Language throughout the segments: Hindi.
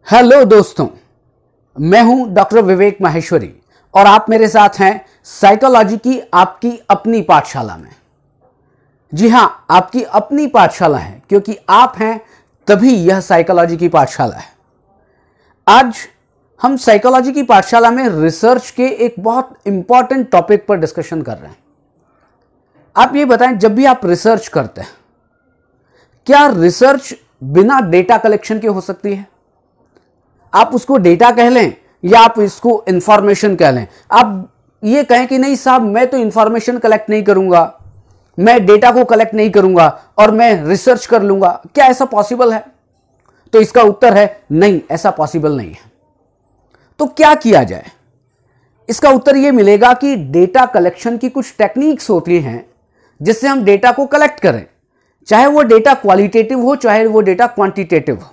हेलो दोस्तों, मैं हूं डॉक्टर विवेक माहेश्वरी और आप मेरे साथ हैं साइकोलॉजी की आपकी अपनी पाठशाला में। जी हां, आपकी अपनी पाठशाला है क्योंकि आप हैं तभी यह साइकोलॉजी की पाठशाला है। आज हम साइकोलॉजी की पाठशाला में रिसर्च के एक बहुत इंपॉर्टेंट टॉपिक पर डिस्कशन कर रहे हैं। आप ये बताएं, जब भी आप रिसर्च करते हैं, क्या रिसर्च बिना डेटा कलेक्शन के हो सकती है? आप उसको डेटा कह लें या आप इसको इंफॉर्मेशन कह लें। आप ये कहें कि नहीं साहब, मैं तो इंफॉर्मेशन कलेक्ट नहीं करूंगा, मैं डेटा को कलेक्ट नहीं करूंगा और मैं रिसर्च कर लूंगा, क्या ऐसा पॉसिबल है? तो इसका उत्तर है नहीं, ऐसा पॉसिबल नहीं है। तो क्या किया जाए? इसका उत्तर यह मिलेगा कि डेटा कलेक्शन की कुछ टेक्निक्स होती हैं जिससे हम डेटा को कलेक्ट करें, चाहे वो डेटा क्वालिटेटिव हो चाहे वो डेटा क्वांटिटेटिव हो।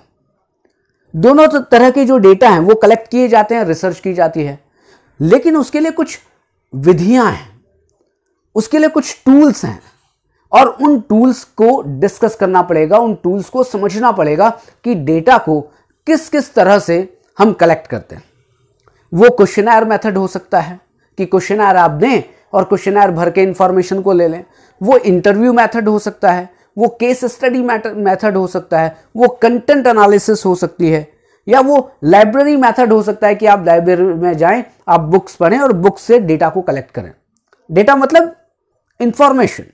दोनों तरह के जो डेटा हैं वो कलेक्ट किए जाते हैं, रिसर्च की जाती है, लेकिन उसके लिए कुछ विधियां हैं, उसके लिए कुछ टूल्स हैं और उन टूल्स को डिस्कस करना पड़ेगा, उन टूल्स को समझना पड़ेगा कि डेटा को किस किस तरह से हम कलेक्ट करते हैं। वो क्वेश्चनर मेथड हो सकता है कि क्वेश्चनर आप दें और क्वेश्चनर भर के इंफॉर्मेशन को ले लें। वो इंटरव्यू मेथड हो सकता है, वो केस स्टडी मेथड हो सकता है, वो कंटेंट एनालिसिस हो सकती है, या वो लाइब्रेरी मेथड हो सकता है कि आप लाइब्रेरी में जाएं, आप बुक्स पढ़ें और बुक्स से डेटा को कलेक्ट करें। डेटा मतलब इंफॉर्मेशन।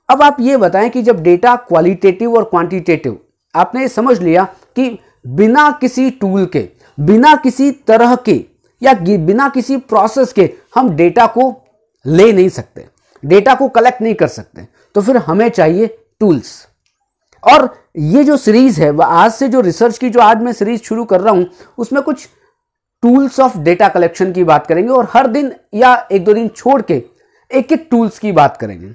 अब आप ये बताएं कि जब डेटा क्वालिटेटिव और क्वांटिटेटिव आपने समझ लिया कि बिना किसी टूल के, बिना किसी तरह के या बिना किसी प्रोसेस के हम डेटा को ले नहीं सकते, डेटा को कलेक्ट नहीं कर सकते, तो फिर हमें चाहिए टूल्स। और ये जो सीरीज है, आज से जो रिसर्च की जो आज मैं सीरीज शुरू कर रहा हूं, उसमें कुछ टूल्स ऑफ डेटा कलेक्शन की बात करेंगे और हर दिन या एक दो दिन छोड़ के एक एक टूल्स की बात करेंगे।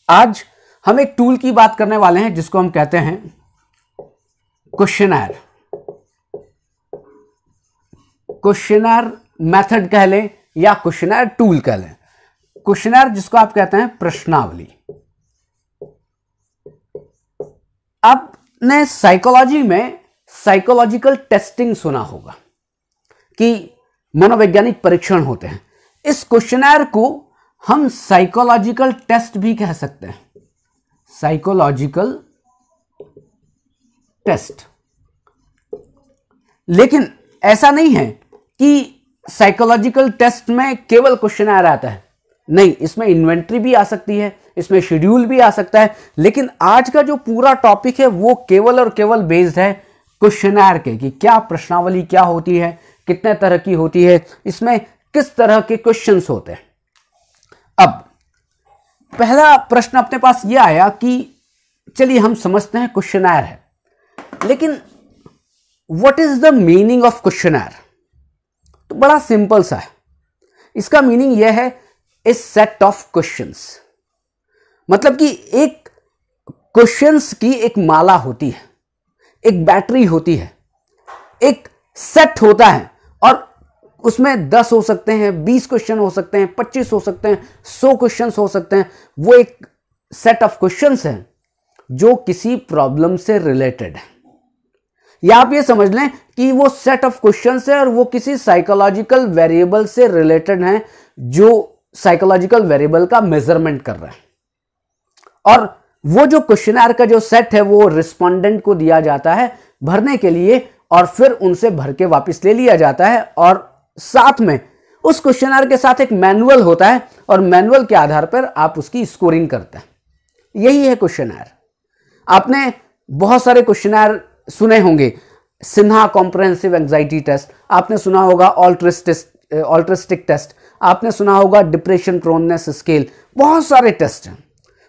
आज हम एक टूल की बात करने वाले हैं जिसको हम कहते हैं क्वेश्चनर। क्वेश्चनर मेथड कह लें या क्वेश्चनर टूल कह लें। क्वेश्चनर जिसको आप कहते हैं प्रश्नावली। आपने साइकोलॉजी में साइकोलॉजिकल टेस्टिंग सुना होगा कि मनोवैज्ञानिक परीक्षण होते हैं। इस क्वेश्चनर को हम साइकोलॉजिकल टेस्ट भी कह सकते हैं, साइकोलॉजिकल टेस्ट। लेकिन ऐसा नहीं है कि साइकोलॉजिकल टेस्ट में केवल क्वेश्चनर आता है, नहीं, इसमें इन्वेंटरी भी आ सकती है, इसमें शेड्यूल भी आ सकता है। लेकिन आज का जो पूरा टॉपिक है वो केवल और केवल बेस्ड है क्वेश्चनर के, कि क्या प्रश्नावली क्या होती है, कितने तरह की होती है, इसमें किस तरह के क्वेश्चंस होते हैं। अब पहला प्रश्न अपने पास ये आया कि चलिए हम समझते हैं क्वेश्चनर है, लेकिन what is the meaning of questionnaire? तो बड़ा सिंपल सा है। इसका मीनिंग यह है ए सेट ऑफ क्वेश्चंस। मतलब कि एक क्वेश्चंस की एक माला होती है, एक बैटरी होती है, एक सेट होता है और उसमें 10 हो सकते हैं, 20 क्वेश्चन हो सकते हैं, 25 हो सकते हैं, 100 क्वेश्चंस हो सकते हैं। वो एक सेट ऑफ क्वेश्चंस है जो किसी प्रॉब्लम से रिलेटेड है, या आप ये समझ लें कि वो सेट ऑफ क्वेश्चंस है और वो किसी साइकोलॉजिकल वेरिएबल से रिलेटेड है जो साइकोलॉजिकल वेरिएबल का मेजरमेंट कर रहा है। और वो जो क्वेश्चनर का जो सेट है वो रिस्पोंडेंट को दिया जाता है भरने के लिए और फिर उनसे भर के वापस ले लिया जाता है। और साथ में उस क्वेश्चनर के साथ एक मैनुअल होता है और मैनुअल के आधार पर आप उसकी स्कोरिंग करते हैं। यही है क्वेश्चनर। आपने बहुत सारे क्वेश्चनर सुने होंगे, सिन्हा कॉम्प्रहेंसिव एंजाइटी टेस्ट, आपने सुना होगा ऑल्ट्रिस्टिक टेस्ट, आपने सुना होगा डिप्रेशन प्रोननेस स्केल। बहुत सारे टेस्ट हैं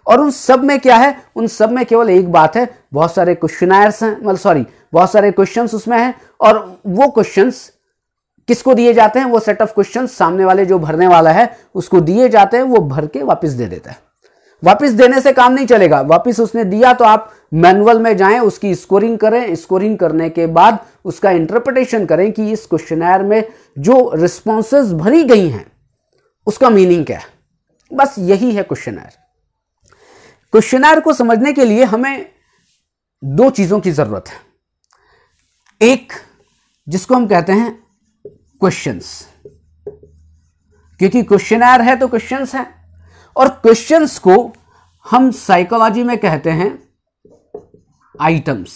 और उन सब में क्या है, उन सब में केवल एक बात है, बहुत सारे क्वेश्चनर्स हैं, मतलब बहुत सारे क्वेश्चंस उसमें हैं और वो क्वेश्चंस किसको दिए जाते हैं? वो सेट ऑफ क्वेश्चंस सामने वाले जो भरने वाला है उसको दिए जाते हैं, वो भर के वापस दे देता है। वापस देने से काम नहीं चलेगा, वापस उसने दिया तो आप मैनुअल में जाएं, उसकी स्कोरिंग करें, स्कोरिंग करने के बाद उसका इंटरप्रिटेशन करें कि इस क्वेश्चनर में जो रिस्पॉन्सेज भरी गई हैं उसका मीनिंग क्या है। बस यही है क्वेश्चनर। क्वेश्चनर को समझने के लिए हमें दो चीजों की जरूरत है। एक जिसको हम कहते हैं क्वेश्चंस, क्योंकि क्वेश्चनर है तो क्वेश्चंस है। और क्वेश्चंस को हम साइकोलॉजी में कहते हैं आइटम्स।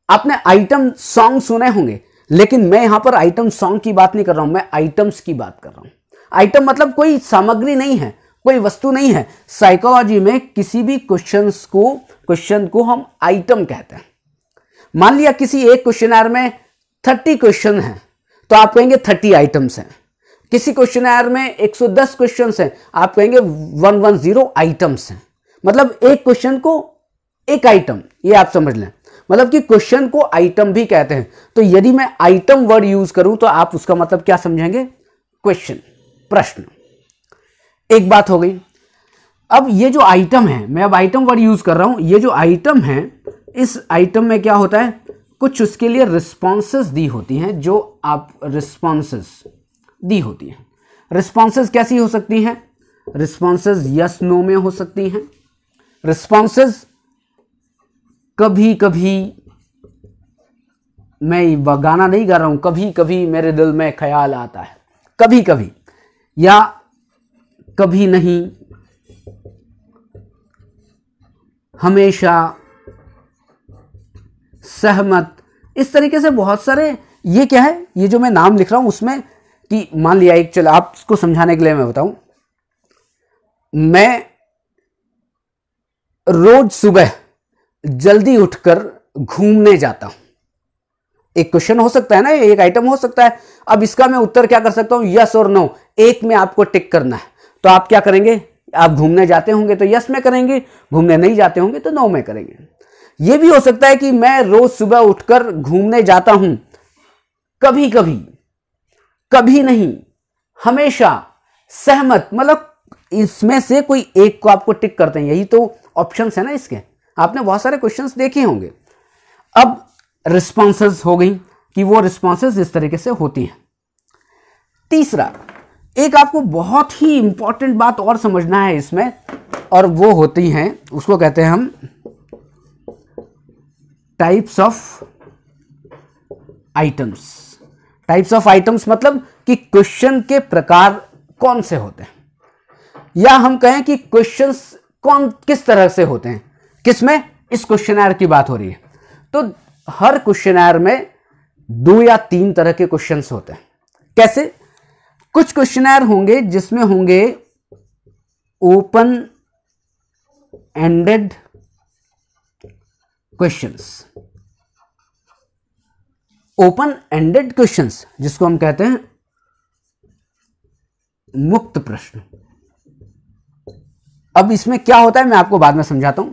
आपने आइटम सॉन्ग सुने होंगे, लेकिन मैं यहां पर आइटम सॉन्ग की बात नहीं कर रहा हूं, मैं आइटम्स की बात कर रहा हूं। आइटम मतलब कोई सामग्री नहीं है, कोई वस्तु नहीं है। साइकोलॉजी में किसी भी क्वेश्चन को हम आइटम कहते हैं। मान लिया किसी एक क्वेश्चनर में 30 क्वेश्चन हैं, तो आप कहेंगे 30 आइटम्स हैं। किसी क्वेश्चनर में 110 क्वेश्चन हैं, आप कहेंगे 110 आइटम्स हैं। मतलब एक क्वेश्चन को एक आइटम, ये आप समझ लें। मतलब कि क्वेश्चन को आइटम भी कहते हैं। तो यदि मैं आइटम वर्ड यूज करूं तो आप उसका मतलब क्या समझेंगे? क्वेश्चन, प्रश्न। एक बात हो गई। अब ये जो आइटम है, मैं अब आइटम वर्ड यूज कर रहा हूं, ये जो आइटम है, इस आइटम में क्या होता है, कुछ उसके लिए रिस्पॉन्सेस दी होती हैं, जो आप रिस्पॉन्सेस दी होती हैं। रिस्पॉन्सेस कैसी हो सकती हैं? रिस्पॉन्सेस यस नो में हो सकती हैं। रिस्पॉन्सेस कभी कभी, मैं गाना नहीं गा रहा हूं, कभी कभी मेरे दिल में ख्याल आता है, कभी कभी, या कभी नहीं, हमेशा, सहमत, इस तरीके से बहुत सारे। ये क्या है, ये जो मैं नाम लिख रहा हूं उसमें कि मान लिया एक, चलो आपको समझाने के लिए मैं बताऊं, मैं रोज सुबह जल्दी उठकर घूमने जाता हूं। एक क्वेश्चन हो सकता है ना, एक आइटम हो सकता है। अब इसका मैं उत्तर क्या कर सकता हूं? यस और नो, एक में आपको टिक करना है। तो आप क्या करेंगे? आप घूमने जाते होंगे तो यस में करेंगे, घूमने नहीं जाते होंगे तो नो में करेंगे। यह भी हो सकता है कि मैं रोज सुबह उठकर घूमने जाता हूं, कभी कभी, कभी नहीं, हमेशा, सहमत। मतलब इसमें से कोई एक को आपको टिक करते हैं, यही तो ऑप्शंस है ना इसके। आपने बहुत सारे क्वेश्चंस देखे होंगे। अब रिस्पॉन्सेस हो गई कि वो रिस्पॉन्सेस इस तरीके से होती हैं। तीसरा, एक आपको बहुत ही इंपॉर्टेंट बात और समझना है इसमें, और वो होती हैं, उसको कहते हैं हम types of items. Types of items मतलब कि क्वेश्चन के प्रकार कौन से होते हैं, या हम कहें कि क्वेश्चंस किस तरह से होते हैं। किसमें? इस क्वेश्चनर की बात हो रही है। तो हर क्वेश्चनर में 2 या 3 तरह के क्वेश्चंस होते हैं। कैसे? कुछ क्वेश्चनर होंगे जिसमें होंगे open ended questions. Open ended questions जिसको हम कहते हैं मुक्त प्रश्न। अब इसमें क्या होता है मैं आपको बाद में समझाता हूं।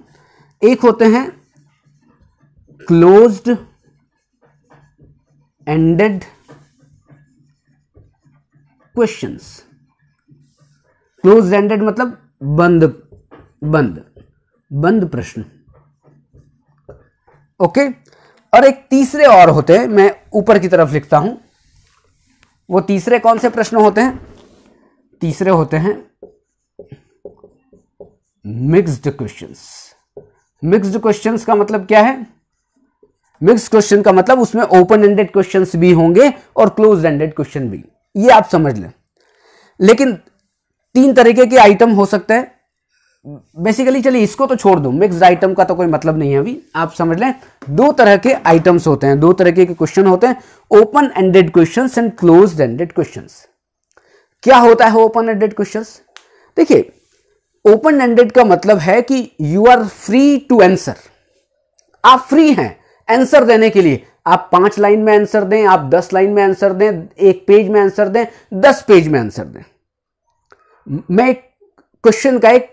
एक होते हैं closed ended questions. Close ended मतलब बंद बंद बंद प्रश्न। ओके। और एक तीसरे और होते हैं, मैं ऊपर की तरफ लिखता हूं। वो तीसरे कौन से प्रश्न होते हैं? तीसरे होते हैं मिक्स्ड क्वेश्चंस। मिक्स्ड क्वेश्चंस का मतलब क्या है? मिक्स्ड क्वेश्चन का मतलब उसमें ओपन एंडेड क्वेश्चंस भी होंगे और क्लोज एंडेड क्वेश्चन भी, ये आप समझ लें। लेकिन 3 तरीके के आइटम हो सकते हैं बेसिकली। चलिए इसको तो छोड़ दो, मिक्स्ड आइटम का तो कोई मतलब नहीं है अभी, आप समझ लें 2 तरह के आइटम्स होते हैं, 2 तरह के क्वेश्चन होते हैं, open ended questions and closed ended questions. क्या होता है ओपन एंडेड क्वेश्चंस? देखिए, ओपन एंडेड का मतलब है कि you are free to answer. आप फ्री हैं आंसर देने के लिए। आप 5 लाइन में आंसर दें, आप 10 लाइन में आंसर दें, 1 पेज में आंसर दें, 10 पेज में आंसर दें। मैं एक क्वेश्चन का एक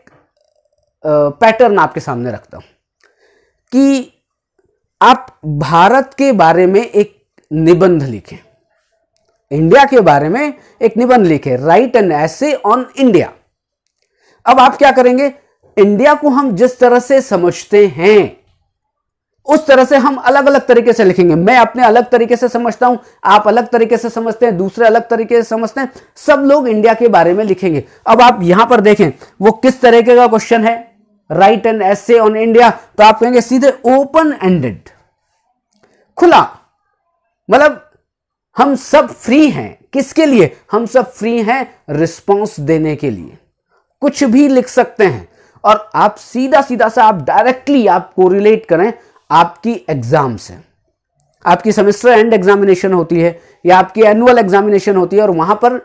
पैटर्न आपके सामने रखता हूं कि आप भारत के बारे में एक निबंध लिखें, इंडिया के बारे में एक निबंध लिखें, right an essay on India. अब आप क्या करेंगे? इंडिया को हम जिस तरह से समझते हैं उस तरह से हम अलग अलग तरीके से लिखेंगे। मैं अपने अलग तरीके से समझता हूं, आप अलग तरीके से समझते हैं, दूसरे अलग तरीके से समझते हैं, सब लोग इंडिया के बारे में लिखेंगे। अब आप यहां पर देखें वो किस तरीके का क्वेश्चन है, right an essay on India. तो आप कहेंगे सीधे ओपन एंडेड, खुला, मतलब हम सब फ्री हैं, किसके लिए? हम सब फ्री हैं रिस्पॉन्स देने के लिए। कुछ भी लिख सकते हैं और आप सीधा सीधा सा आप डायरेक्टली आप कोरिलेट करें आपकी एग्जाम से। आपकी सेमेस्टर एंड एग्जामिनेशन होती है या आपकी एनुअल एग्जामिनेशन होती है और वहां पर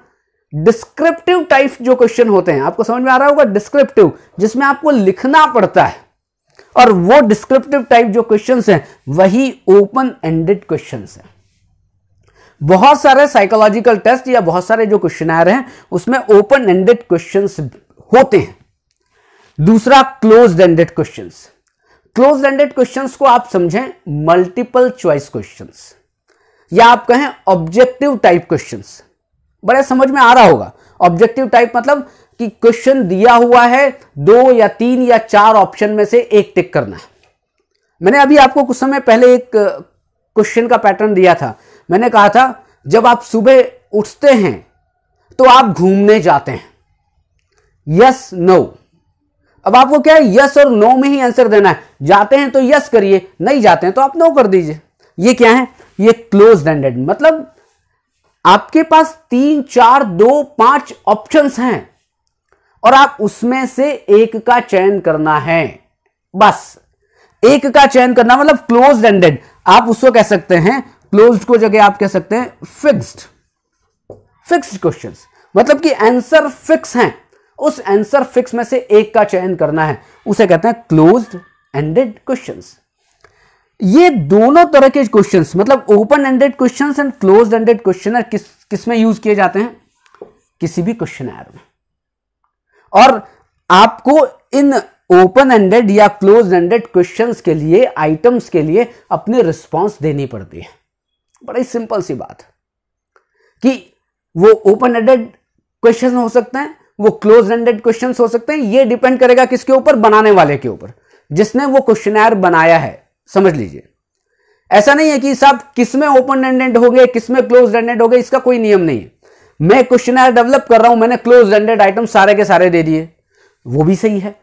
डिस्क्रिप्टिव टाइप जो क्वेश्चन होते हैं, आपको समझ में आ रहा होगा, डिस्क्रिप्टिव, जिसमें आपको लिखना पड़ता है, और वो डिस्क्रिप्टिव टाइप जो क्वेश्चंस हैं वही ओपन एंडेड क्वेश्चंस हैं। बहुत सारे साइकोलॉजिकल टेस्ट या बहुत सारे जो क्वेश्चनर हैं उसमें ओपन एंडेड क्वेश्चंस होते हैं। दूसरा closed ended questions. Closed ended questions को आप समझें मल्टीपल चॉइस क्वेश्चंस या आप कहें ऑब्जेक्टिव टाइप क्वेश्चंस। बड़े समझ में आ रहा होगा। ऑब्जेक्टिव टाइप मतलब कि क्वेश्चन दिया हुआ है, 2 या 3 या 4 ऑप्शन में से एक टिक करना है। मैंने अभी आपको कुछ समय पहले एक क्वेश्चन का पैटर्न दिया था। मैंने कहा था जब आप सुबह उठते हैं तो आप घूमने जाते हैं, यस नो। अब आपको क्या है, यस और नो में ही आंसर देना है। जाते हैं तो यस करिए, नहीं जाते हैं तो आप नो कर दीजिए। ये क्या है? ये क्लोज्ड एंडेड, मतलब आपके पास 3, 4, 2, 5 ऑप्शंस हैं और आप उसमें से एक का चयन करना है। बस एक का चयन करना, मतलब क्लोज्ड एंडेड। आप उसको कह सकते हैं, क्लोज्ड को जगह आप कह सकते हैं फिक्स्ड क्वेश्चंस, मतलब कि आंसर फिक्स हैं, उस आंसर फिक्स में से एक का चयन करना है, उसे कहते हैं क्लोज्ड एंडेड क्वेश्चंस। ये दोनों तरह के क्वेश्चंस, मतलब open ended questions and closed ended question किस में यूज किए जाते हैं? किसी भी क्वेश्चनर में। और आपको इन ओपन एंडेड या क्लोज एंडेड क्वेश्चंस के लिए, आइटम्स के लिए अपनी रिस्पॉन्स देनी पड़ती है। बड़ी सिंपल सी बात कि वो ओपन एंडेड क्वेश्चन हो सकते हैं, वो क्लोज एंडेड क्वेश्चंस हो सकते हैं। ये डिपेंड करेगा किसके ऊपर? बनाने वाले के ऊपर, जिसने वो क्वेश्चनर बनाया है। समझ लीजिए, ऐसा नहीं है कि साहब किसमें ओपन एंडेड हो गए, किसमें क्लोज एंडेड हो गए, इसका कोई नियम नहीं है। मैं क्वेश्चनर डेवलप कर रहा हूं, मैंने क्लोज एंडेड आइटम सारे के सारे दे दिए, वो भी सही है।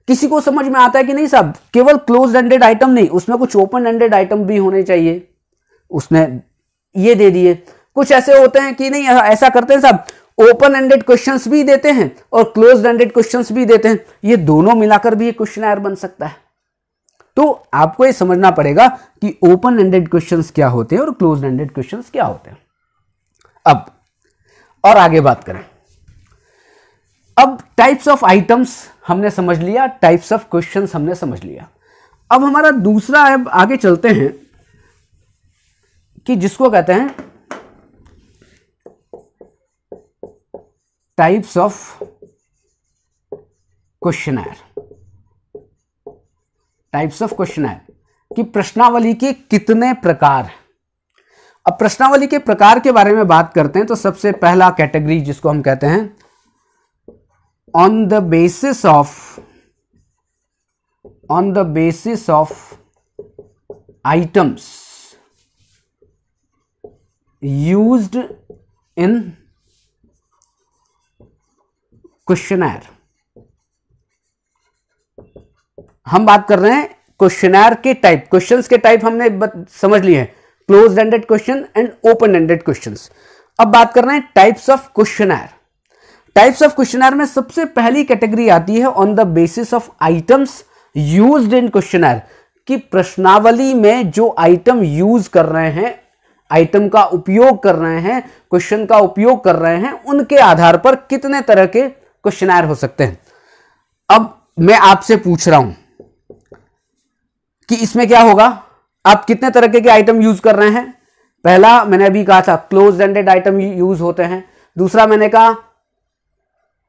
किसी को समझ में आता है कि नहीं साहब केवल क्लोज एंडेड आइटम नहीं, उसमें कुछ ओपन एंडेड आइटम भी होने चाहिए, उसने ये दे दिए। कुछ ऐसे होते हैं कि नहीं, ऐसा करते हैं साहब, ओपन एंडेड क्वेश्चंस भी देते हैं और क्लोज एंडेड क्वेश्चंस भी देते हैं, ये दोनों मिलाकर भी एक क्वेश्चनर बन सकता है। तो आपको ये समझना पड़ेगा कि ओपन एंडेड क्वेश्चंस क्या होते हैं और क्लोज एंडेड क्वेश्चंस क्या होते हैं। अब और आगे बात करें। अब टाइप्स ऑफ आइटम्स हमने समझ लिया, टाइप्स ऑफ क्वेश्चंस हमने समझ लिया। अब हमारा दूसरा, अब आगे चलते हैं कि जिसको कहते हैं types of questionnaire. Types of questionnaire कि प्रश्नावली के कितने प्रकार। अब प्रश्नावली के प्रकार के बारे में बात करते हैं तो सबसे पहला कैटेगरी जिसको हम कहते हैं on the basis of items used in questionnaire. हम बात कर रहे हैं क्वेश्चनर के टाइप। क्वेश्चंस के टाइप हमने समझ लिए हैं, close ended question and open ended questions. अब बात कर रहे हैं types of questionnaire. Types of questionnaire में सबसे पहली कैटेगरी आती है on the basis of items used in questionnaire, कि प्रश्नावली में जो आइटम यूज कर रहे हैं, आइटम का उपयोग कर रहे हैं, क्वेश्चन का उपयोग कर रहे हैं, उनके आधार पर कितने तरह के क्वेश्चनर हो सकते हैं। अब मैं आपसे पूछ रहा हूं कि इसमें क्या होगा, आप कितने तरह के आइटम यूज कर रहे हैं। पहला मैंने अभी कहा था क्लोज एंडेड आइटम यूज होते हैं, दूसरा मैंने कहा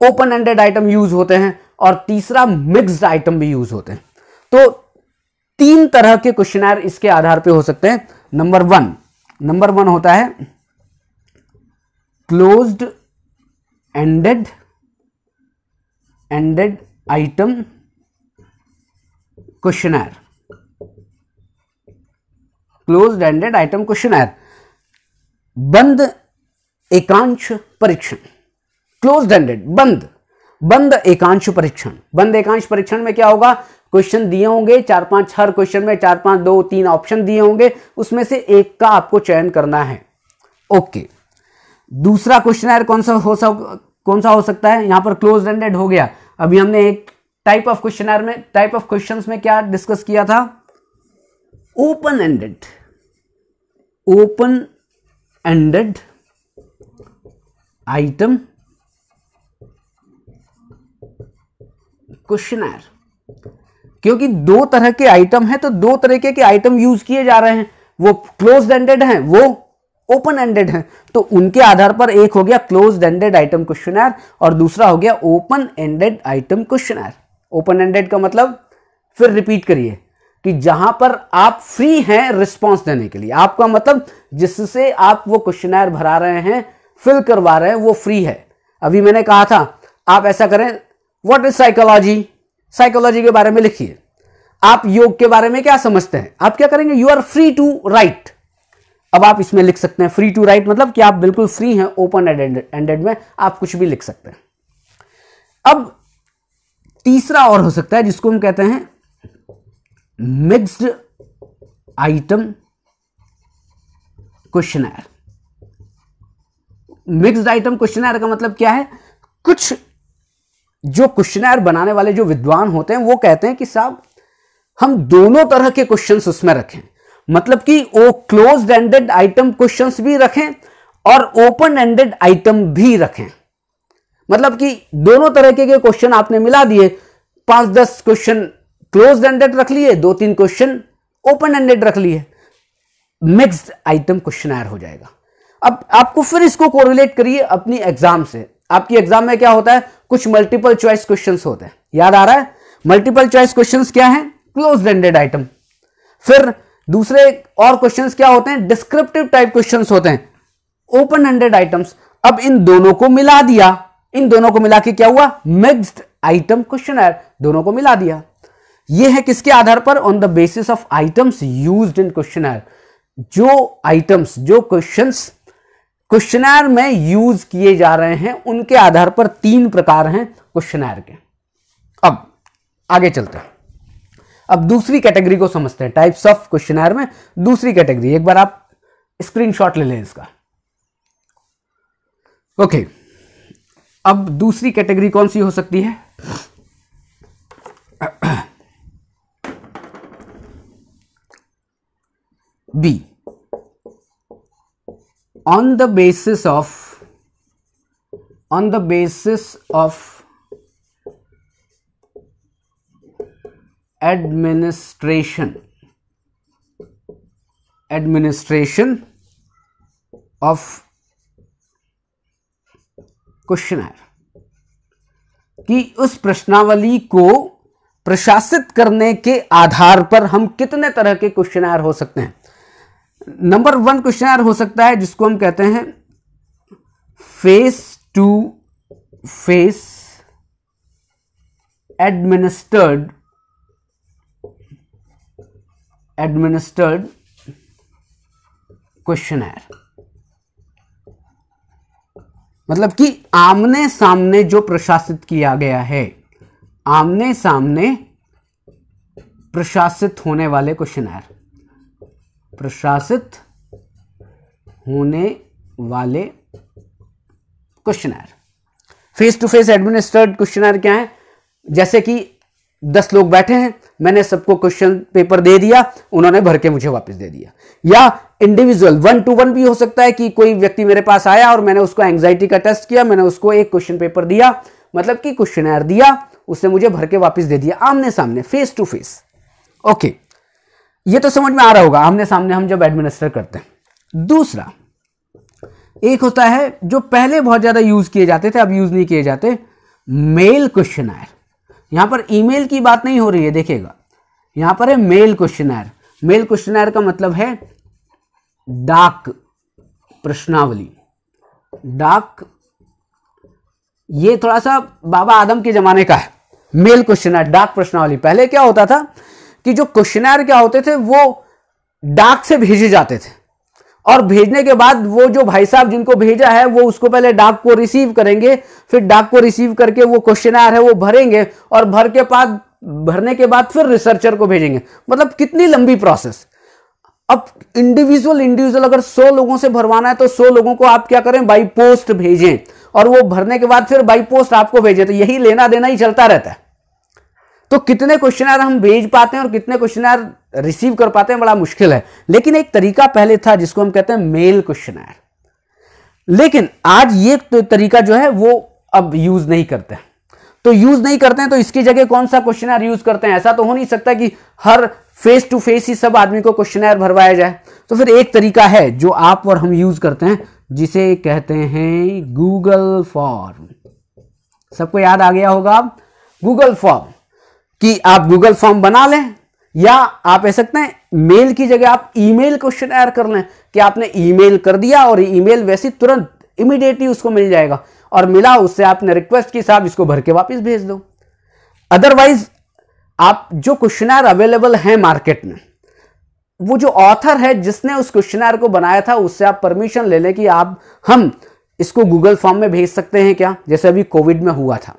ओपन एंडेड आइटम यूज होते हैं, और तीसरा मिक्स्ड आइटम भी यूज होते हैं। तो 3 तरह के क्वेश्चनर इसके आधार पे हो सकते हैं। नंबर वन होता है closed ended item questionnaire. Closed ended item questionnaire, बंद एकांश परीक्षण। क्लोज्ड एंडेड बंद एकांश परीक्षण। बंद एकांश परीक्षण में क्या होगा, क्वेश्चन दिए होंगे, 4-5, हर क्वेश्चन में 4-5, 2-3 ऑप्शन दिए होंगे, उसमें से एक का आपको चयन करना है। ओके, दूसरा क्वेश्चनर कौन सा हो सकता है? यहां पर क्लोज एंडेड हो गया। अभी हमने एक टाइप ऑफ क्वेश्चंस में क्या डिस्कस किया था? Open ended item questionnaire. क्योंकि दो तरह के आइटम हैं, तो दो तरीके के आइटम यूज किए जा रहे हैं, वो क्लोज एंडेड हैं, वो ओपन एंडेड हैं। तो उनके आधार पर एक हो गया क्लोज एंडेड आइटम क्वेश्चनर और दूसरा हो गया open ended item questionnaire. Open ended का मतलब, फिर रिपीट करिए, कि जहां पर आप फ्री हैं रिस्पॉन्स देने के लिए। आपका मतलब जिससे आप वो क्वेश्चनर भरा रहे हैं, फिल करवा रहे हैं, वो फ्री है। अभी मैंने कहा था आप ऐसा करें, व्हाट इज साइकोलॉजी? साइकोलॉजी के बारे में लिखिए। आप योग के बारे में क्या समझते हैं? आप क्या करेंगे? You are free to write. अब आप इसमें लिख सकते हैं फ्री टू राइट, मतलब कि आप बिल्कुल फ्री हैं। ओपन एंडेड में आप कुछ भी लिख सकते हैं। अब तीसरा और हो सकता है जिसको हम कहते हैं mixed item questionnaire. Mixed item questionnaire का मतलब क्या है? कुछ जो क्वेश्चनर बनाने वाले जो विद्वान होते हैं वो कहते हैं कि साहब हम दोनों तरह के क्वेश्चंस उसमें रखें, मतलब कि वो क्लोज्ड एंडेड आइटम क्वेश्चंस भी रखें और ओपन एंडेड आइटम भी रखें। मतलब कि दोनों तरह के क्वेश्चन आपने मिला दिए, 5-10 क्वेश्चन क्लोज्ड एंडेड रख लिए, 2-3 क्वेश्चन ओपन एंडेड रख लिए, मिक्स्ड आइटम क्वेश्चनर हो जाएगा। अब आपको फिर इसको कोरिलेट करिए अपनी एग्जाम से। आपकी एग्जाम में क्या होता है? कुछ मल्टीपल चॉइस क्वेश्चंस होते हैं, याद आ रहा है? मल्टीपल चॉइस क्वेश्चंस क्या हैं? Closed ended item. फिर दूसरे और क्वेश्चंस क्या होते हैं? डिस्क्रिप्टिव टाइप क्वेश्चंस होते हैं, ओपन एंडेड आइटम्स। अब इन दोनों को मिला दिया, इन दोनों को मिला के क्या हुआ? Mixed item questionnaire. दोनों को मिला दिया। यह है किसके आधार पर? On the basis of items used in questionnaire. जो आइटम्स, जो क्वेश्चंस क्वेश्चनर में यूज किए जा रहे हैं, उनके आधार पर 3 प्रकार हैं क्वेश्चनर के। अब आगे चलते हैं, अब दूसरी कैटेगरी को समझते हैं। टाइप्स ऑफ क्वेश्चनर में दूसरी कैटेगरी, एक बार आप स्क्रीनशॉट ले लें इसका। ओके, अब दूसरी कैटेगरी कौन सी हो सकती है? B, on the basis of administration of questionnaire, कि उस प्रश्नावली को प्रशासित करने के आधार पर हम कितने तरह के क्वेश्चनर हो सकते हैं। नंबर 1 क्वेश्चनर हो सकता है जिसको हम कहते हैं face to face administered questionnaire. मतलब कि आमने सामने जो प्रशासित किया गया है, आमने सामने प्रशासित होने वाले क्वेश्चनर, प्रशासित होने वाले questionnaire. Face to face administered questionnaire क्या है? जैसे कि 10 लोग बैठे हैं, मैंने सबको क्वेश्चन पेपर दे दिया, उन्होंने भर के मुझे वापस दे दिया। या इंडिविजुअल 1-to-1 भी हो सकता है कि कोई व्यक्ति मेरे पास आया और मैंने उसको एंग्जाइटी का टेस्ट किया, मैंने उसको एक क्वेश्चन पेपर दिया, मतलब कि क्वेश्चनर दिया, उसने मुझे भर के वापस दे दिया, आमने सामने, फेस टू फेस। ओके, ये तो समझ में आ रहा होगा, आमने सामने हम जब एडमिनिस्टर करते हैं। दूसरा एक होता है जो पहले बहुत ज्यादा यूज किए जाते थे, अब यूज नहीं किए जाते, मेल क्वेश्चनर। यहां पर ईमेल की बात नहीं हो रही है, देखिएगा, यहां पर है मेल क्वेश्चनर। मेल क्वेश्चनर का मतलब है डाक प्रश्नावली। डाक, ये थोड़ा सा बाबा आदम के जमाने का है। मेल क्वेश्चनर, डाक प्रश्नावली। पहले क्या होता था कि जो क्वेश्चनर क्या होते थे वो डाक से भेजे जाते थे, और भेजने के बाद वो जो भाई साहब जिनको भेजा है वो उसको पहले डाक को रिसीव करेंगे, फिर डाक को रिसीव करके वो क्वेश्चनर है वो भरेंगे, और भर के बाद भरने के बाद फिर रिसर्चर को भेजेंगे, मतलब कितनी लंबी प्रोसेस। अब इंडिविजुअल अगर 100 लोगों से भरवाना है तो 100 लोगों को आप क्या करें, बाई पोस्ट भेजें, और वो भरने के बाद फिर बाई पोस्ट आपको भेजे, तो यही लेना देना ही चलता रहता है। तो कितने क्वेश्चनर हम भेज पाते हैं और कितने क्वेश्चनर रिसीव कर पाते हैं, बड़ा मुश्किल है। लेकिन एक तरीका पहले था जिसको हम कहते हैं मेल क्वेश्चनर, लेकिन आज ये तरीका जो है वो अब यूज नहीं करते। तो यूज नहीं करते हैं तो इसकी जगह कौन सा क्वेश्चनर यूज करते हैं? ऐसा तो हो नहीं सकता कि हर फेस टू फेस ही सब आदमी को क्वेश्चनर भरवाया जाए। तो फिर एक तरीका है जो आप और हम यूज करते हैं, जिसे कहते हैं गूगल फॉर्म। सबको याद आ गया होगा गूगल फॉर्म, कि आप गूगल फॉर्म बना लें, या आप ऐसा सकते हैं मेल की जगह आप ईमेल क्वेश्चनर कर लें, कि आपने ईमेल कर दिया और ईमेल वैसे तुरंत इमीडिएटली उसको मिल जाएगा, और मिला उससे आपने रिक्वेस्ट की साहब इसको भर के वापस भेज दो। अदरवाइज आप जो क्वेश्चनर अवेलेबल है मार्केट में, वो जो ऑथर है जिसने उस क्वेश्चनर को बनाया था उससे आप परमिशन ले लें कि हम इसको गूगल फॉर्म में भेज सकते हैं क्या, जैसे अभी कोविड में हुआ था।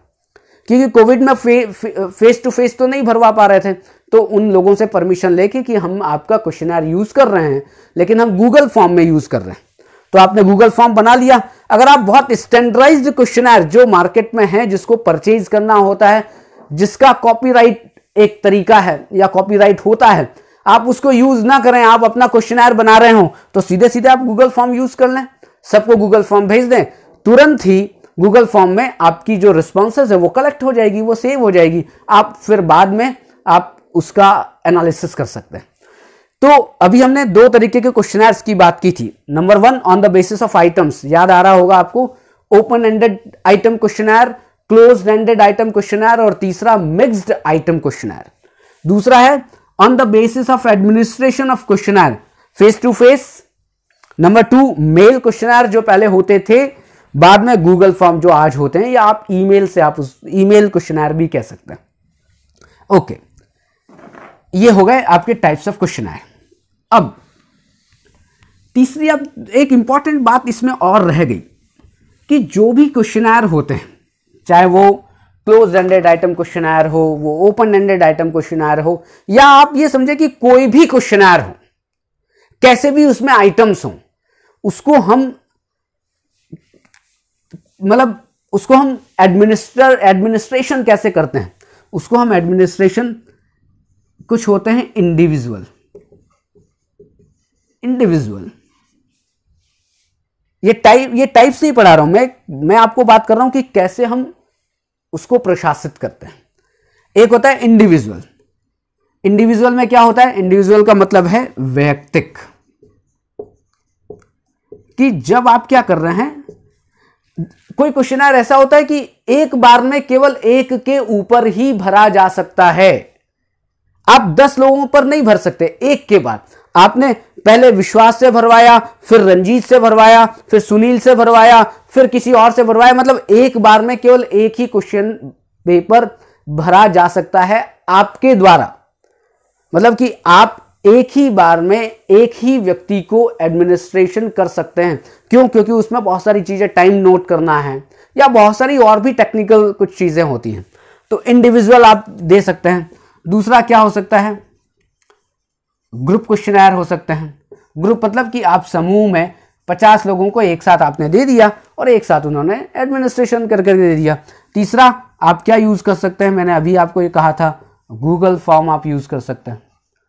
क्योंकि कोविड में फेस टू फेस तो नहीं भरवा पा रहे थे, तो उन लोगों से परमिशन लेके कि हम आपका क्वेश्चनर यूज कर रहे हैं लेकिन हम गूगल फॉर्म में यूज कर रहे हैं। तो आपने गूगल फॉर्म बना लिया। अगर आप बहुत स्टैंडर्डाइज्ड क्वेश्चनर जो मार्केट में है, जिसको परचेज करना होता है, जिसका कॉपीराइट एक तरीका है या कॉपीराइट होता है, आप उसको यूज ना करें, आप अपना क्वेश्चनर बना रहे हो, तो सीधे सीधे आप गूगल फॉर्म यूज कर लें, सबको गूगल फॉर्म भेज दें, तुरंत ही गूगल फॉर्म में आपकी जो रिस्पॉन्सेज है वो कलेक्ट हो जाएगी, वो सेव हो जाएगी, आप फिर बाद में आप उसका एनालिसिस कर सकते हैं। तो अभी हमने दो तरीके के क्वेश्चनर्स की बात की थी। Number 1 on the basis of items, याद आ रहा होगा आपको, open ended item questionnaire, closed ended item questionnaire, और तीसरा मिक्स्ड आइटम क्वेश्चनर। दूसरा है on the basis of administration of questionnaire, face to face. Number 2 mail questionnaire जो पहले होते थे, बाद में गूगल फॉर्म जो आज होते हैं, या आप ईमेल से आप उस ईमेल क्वेश्चनर भी कह सकते हैं। ओके, ये हो गए आपके टाइप्स ऑफ क्वेश्चनर। अब तीसरी, अब एक इंपॉर्टेंट बात इसमें और रह गई कि जो भी क्वेश्चनर होते हैं, चाहे वो क्लोज एंडेड आइटम क्वेश्चनर हो, वो ओपन एंडेड आइटम क्वेश्चनर हो, या आप ये समझे कि कोई भी क्वेश्चनर हो, कैसे भी उसमें आइटम्स हो, उसको हम एडमिनिस्ट्रेशन कैसे करते हैं, उसको हम एडमिनिस्ट्रेशन, कुछ होते हैं इंडिविजुअल, ये टाइप्स नहीं पढ़ा रहा हूं मैं आपको बात कर रहा हूं कि कैसे हम उसको प्रशासित करते हैं। एक होता है इंडिविजुअल में क्या होता है, इंडिविजुअल का मतलब है वैयक्तिक, कि जब आप क्या कर रहे हैं, कोई क्वेश्चनर ऐसा होता है कि एक बार में केवल एक के ऊपर ही भरा जा सकता है, आप 10 लोगों पर नहीं भर सकते। एक के बाद आपने पहले विश्वास से भरवाया, फिर रंजीत से भरवाया, फिर सुनील से भरवाया, फिर किसी और से भरवाया, मतलब एक बार में केवल एक ही क्वेश्चन पेपर भरा जा सकता है आपके द्वारा। मतलब कि आप एक ही बार में एक ही व्यक्ति को एडमिनिस्ट्रेशन कर सकते हैं। क्यों? क्योंकि उसमें बहुत सारी चीजें टाइम नोट करना है, या बहुत सारी और भी टेक्निकल कुछ चीजें होती हैं। तो इंडिविजुअल आप दे सकते हैं। दूसरा क्या हो सकता है, ग्रुप क्वेश्चनर हो सकते हैं। ग्रुप मतलब कि आप समूह में 50 लोगों को एक साथ आपने दे दिया और एक साथ उन्होंने एडमिनिस्ट्रेशन करके दे दिया। तीसरा आप क्या यूज कर सकते हैं, मैंने अभी आपको ये कहा था, गूगल फॉर्म आप यूज कर सकते हैं।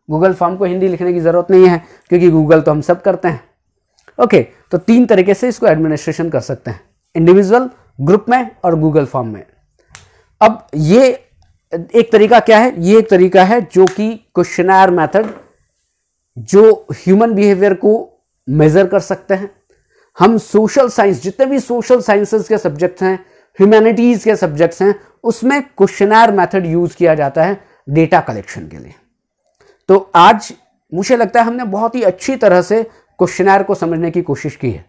गूगल फॉर्म को हिंदी लिखने की जरूरत नहीं है क्योंकि गूगल तो हम सब करते हैं। ओके, तो 3 तरीके से इसको एडमिनिस्ट्रेशन कर सकते हैं, इंडिविजुअल, ग्रुप में और गूगल फॉर्म में। अब ये एक तरीका क्या है, ये एक तरीका है जो कि क्वेश्चनर मेथड, जो ह्यूमन बिहेवियर को मेजर कर सकते हैं। हम सोशल साइंस, जितने भी सोशल साइंसेस के सब्जेक्ट्स हैं, ह्यूमैनिटीज के सब्जेक्ट्स हैं, उसमें क्वेश्चनर मेथड यूज किया जाता है डेटा कलेक्शन के लिए। तो आज मुझे लगता है हमने बहुत ही अच्छी तरह से क्वेश्चनर को समझने की कोशिश की है।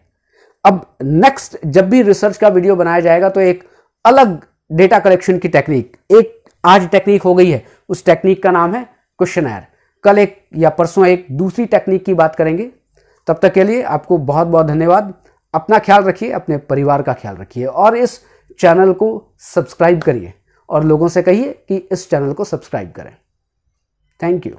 अब नेक्स्ट जब भी रिसर्च का वीडियो बनाया जाएगा तो एक अलग डेटा कलेक्शन की टेक्निक, एक आज टेक्निक हो गई है, उस टेक्निक का नाम है क्वेश्चनर। कल एक या परसों एक दूसरी टेक्निक की बात करेंगे। तब तक के लिए आपको बहुत बहुत धन्यवाद। अपना ख्याल रखिए, अपने परिवार का ख्याल रखिए और इस चैनल को सब्सक्राइब करिए और लोगों से कहिए कि इस चैनल को सब्सक्राइब करें। Thank you.